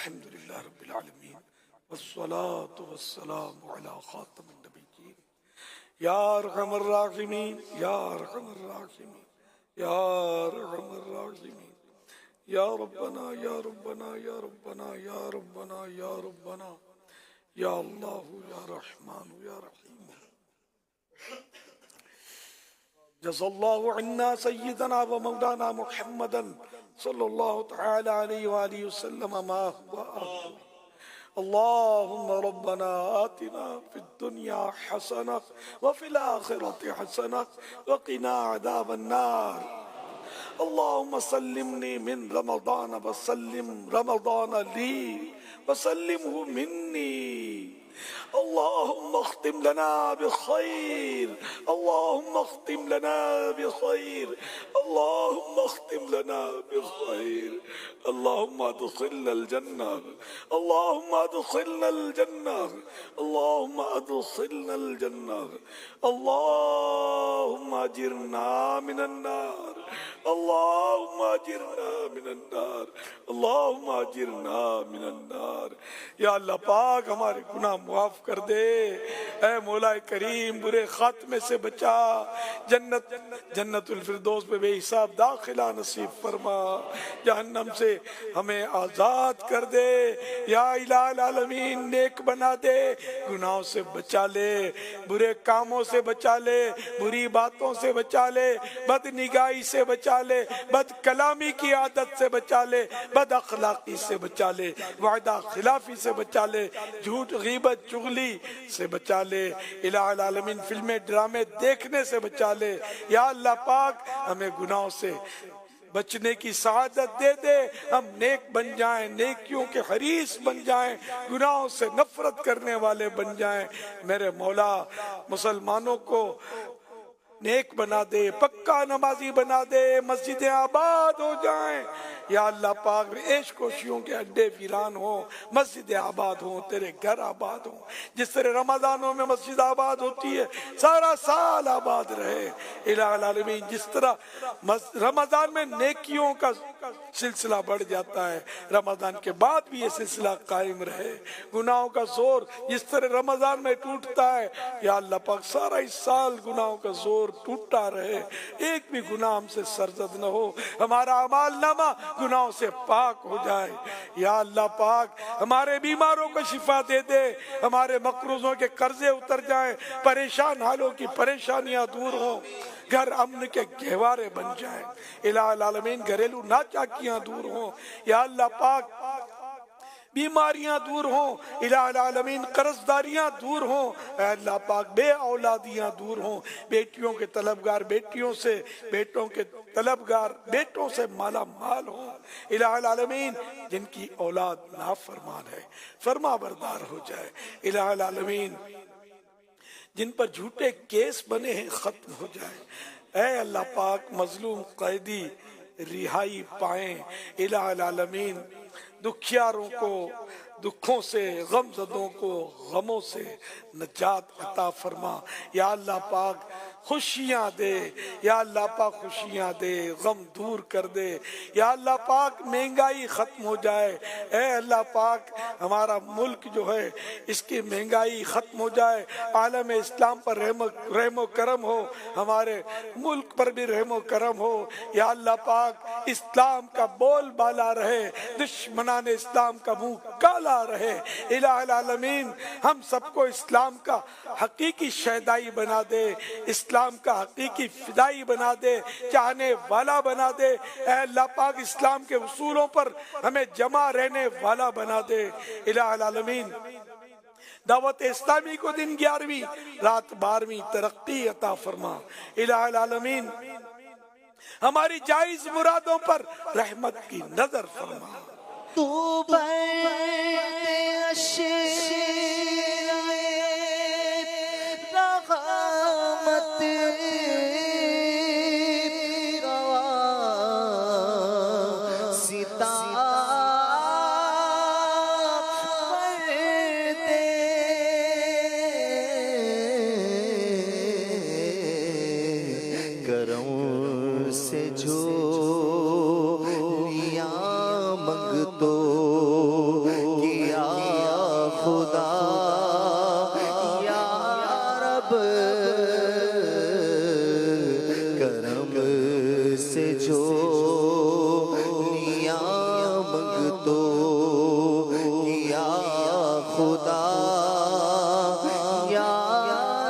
الحمدللہ رب العالمین والصلاة والسلام علی خاتم النبیین یا ارحم الراحمین یا ارحم الراحمین یا ارحم الراحمین یا ربنا یا ربنا یا ربنا یا ربنا یا ربنا یا اللہ یا رحمان یا رحیم جزا اللہ عنا سیدنا و مولانا محمدا صلی اللہ تعالی علیہ وآلہ وسلم ما هو أهل. اللهم ربنا آتنا في الدنيا حسنة وفي الآخرة حسنة وقنا عذاب النار. اللهم سلمني من رمضان وسلم رمضان لي وسلمه مني. اللهم اختم لنا بخير اللهم اختم لنا بخير اللهم اختم لنا بخير. اللهم ادخلنا الجنة اللهم ادخلنا الجنة اللهم ادخلنا الجنة اللهم اجرنا من النار اللهم اجرنا من النار اللهم اجرنا من النار. یا اللہ پاک ہمارے گناہ معاف کر دے. اے مولا کریم برے خاتمے سے بچا. جنت الفردوس میں بے حساب داخلہ نصیب فرما. جہنم سے ہمیں آزاد کر دے. یا الہ العالمین نیک بنا دے. گناہوں سے بچا لے. برے کاموں سے بچا لے. بری باتوں سے بچا لے. بد نگاہی سے بچا لے. بد کلامی کی عادت سے بچا لے. بد اخلاقی سے بچا لے. وعدہ خلافی سے بچا لے. جھوٹ غیبت چغلی سے بچا لے. الہ العالمین فلمیں ڈرامے دیکھنے سے بچا لے. یا اللہ پاک ہمیں گناہوں سے بچنے کی سعادت دے دے. ہم نیک بن جائیں. نیکیوں کے حریص بن جائیں. گناہوں سے نفرت کرنے والے بن جائیں. میرے مولا مسلمانوں کو نیک بنا دے. پکا نمازی بنا دے. مسجدیں آباد ہو جائیں. یا اللہ پاک عیش کوشیوں کے اڈے ویران ہوں. مسجدیں آباد ہوں. تیرے گھر آباد ہوں. جس طرح رمضانوں میں مسجد آباد ہوتی ہے سارا سال آباد رہے. الہ العالمین جس طرح رمضان میں نیکیوں کا سلسلہ بڑھ جاتا ہے رمضان کے بعد بھی یہ سلسلہ قائم رہے. گناہوں کا زور جس طرح رمضان میں ٹوٹتا ہے یا اللہ پاک سارا اس سال گناہوں کا زور ٹوٹتا رہے. ایک بھی گناہ ہم سے سرزد نہ ہو. ہمارا اعمال نامہ گناہوں سے پاک ہو جائے. یا اللہ پاک ہمارے بیماروں کو شفا دے دے. ہمارے مقروضوں کے قرضے اتر جائیں. پریشان حالوں کی پریشانیاں دور ہوں. گھر امن کے گہوارے بن جائیں. الہ العالمین گھریلو ناچاکیاں دور ہوں. یا اللہ پاک بیماریاں دور ہوں. الہ العالمین قرضداریاں دور ہوں. اے اللہ پاک بے اولادیاں دور ہوں. بیٹیوں کے طلبگار بیٹیوں سے, بیٹوں کے طلبگار بیٹوں سے مالا مال ہوں. الہ العالمین جن کی اولاد نافرمان ہے فرما بردار ہو جائے. الہ العالمین جن پر جھوٹے کیس بنے ہیں ختم ہو جائے. اے اللہ پاک مظلوم قیدی رہائی پائیں. الہ العالمین دکھیاروں کو دکھوں سے, غم زدوں کو غموں سے نجات عطا فرما. یا اللہ پاک خوشیاں دے. یا اللہ پاک خوشیاں دے. غم دور کر دے. یا اللہ پاک مہنگائی ختم ہو جائے. اے اللہ پاک ہمارا ملک جو ہے اس کی مہنگائی ختم ہو جائے. عالم اسلام پر رحم و کرم ہو. ہمارے ملک پر بھی رحم و کرم ہو. یا اللہ پاک اسلام کا بول بالا رہے. دشمنان اسلام کا منہ کالا رہے. الہ العالمین ہم سب کو اسلام کا حقیقی شہدائی بنا دے. اسلام کا حقیقی فدائی بنا دے. چاہنے والا بنا دے. اے اللہ پاک اسلام کے اصولوں پر ہمیں جمع رہنے والا بنا دے. الہ العالمین دعوت اسلامی کو دن 11ویں رات 12ویں ترقی عطا فرما. الہ العالمین ہماری جائز مرادوں پر رحمت کی نظر فرما. تو رحمت ستا کرم سے جو لیا منگ تو یا خدا یا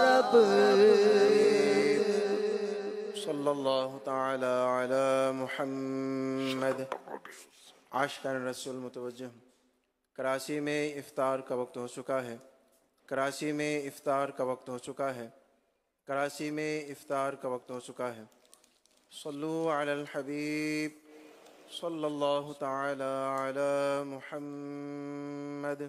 رب صلی اللہ تعالی علی محمد۔ عاشقان رسول متوجہ، کراچی میں افطار کا وقت ہو چکا ہے، کراچی میں افطار کا وقت ہو چکا ہے، کراچی میں افطار کا وقت ہو چکا ہے۔ صلو علی الحبیب صلی اللہ تعالی علی محمد۔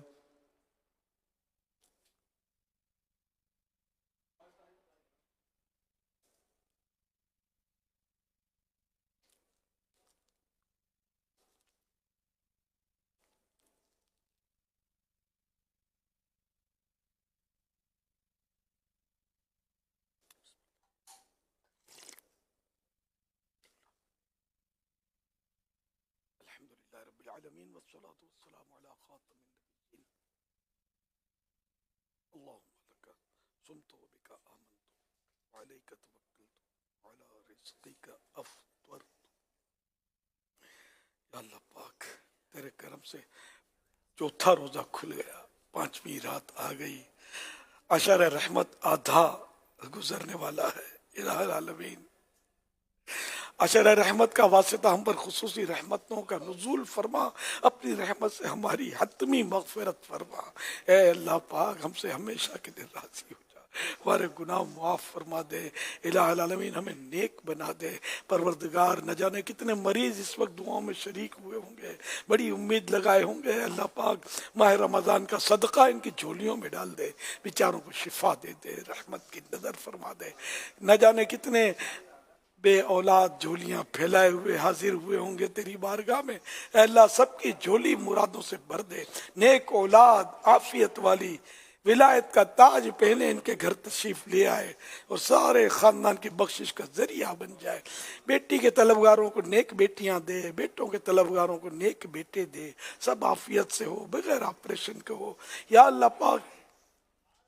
الحمدللہ رب العالمین والصلاة والسلام علی خاتم النبیین اللہم لک صمت و بک آمنت وعلیک توکلت وعلی رزقک افطرت۔ یا اللہ پاک تیرے کرم سے چوتھا روزہ کھل گیا، پانچویں رات آ گئی، عشر رحمت آدھا گزرنے والا ہے۔ الہ العالمین عشر رحمت کا واسطہ ہم پر خصوصی رحمتوں کا نزول فرما، اپنی رحمت سے ہماری حتمی مغفرت فرما۔ اے اللہ پاک ہم سے ہمیشہ کے دن راضی ہو جا، ہمارے گناہ معاف فرما دے۔ الہ العالمین ہمیں نیک بنا دے۔ پروردگار نہ جانے کتنے مریض اس وقت دعاؤں میں شریک ہوئے ہوں گے، بڑی امید لگائے ہوں گے۔ اللہ پاک ماہ رمضان کا صدقہ ان کی جھولیوں میں ڈال دے، بیچاروں کو شفا دے دے، رحمت کی نظر فرما دے۔ نہ جانے کتنے بے اولاد جھولیاں پھیلائے ہوئے حاضر ہوئے ہوں گے تیری بارگاہ میں، اے اللہ سب کی جھولی مرادوں سے بھر دے۔ نیک اولاد عافیت والی ولایت کا تاج پہنے ان کے گھر تشریف لے آئے اور سارے خاندان کی بخشش کا ذریعہ بن جائے۔ بیٹی کے طلبگاروں کو نیک بیٹیاں دے، بیٹوں کے طلبگاروں کو نیک بیٹے دے، سب عافیت سے ہو، بغیر آپریشن کے ہو۔ یا اللہ پاک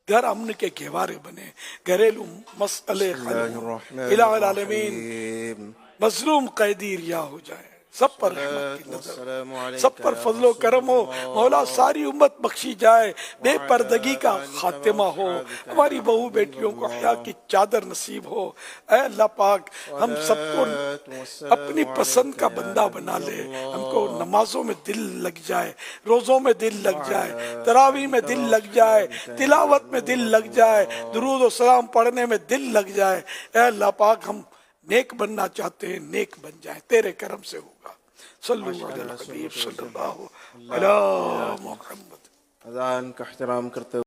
گھر امن کے گہوارے بنے، گھریلو مسئلے حل ہوں۔ الہ العالمین مظلوم قیدی رہا ہو جائے، سب پر رحمت کی نظر، سب پر فضل و کرم ہو۔ مولا ساری امت بخشی جائے، بے پردگی کا خاتمہ ہو، ہماری بہو بیٹیوں کو حیا کی چادر نصیب ہو۔ اے اللہ پاک ہم سب کو اپنی پسند کا بندہ بنا لے، ہم کو نمازوں میں دل لگ جائے، روزوں میں دل لگ جائے، تراویح میں دل لگ جائے، تلاوت میں دل لگ جائے، درود و سلام پڑھنے میں دل لگ جائے۔ اے اللہ پاک ہم نیک بننا چاہتے ہیں، نیک بن جائیں، تیرے کرم سے ہوگا۔ صلو علی الحبیب صلی اللہ علی محمد۔ اذان کا احترام کرتے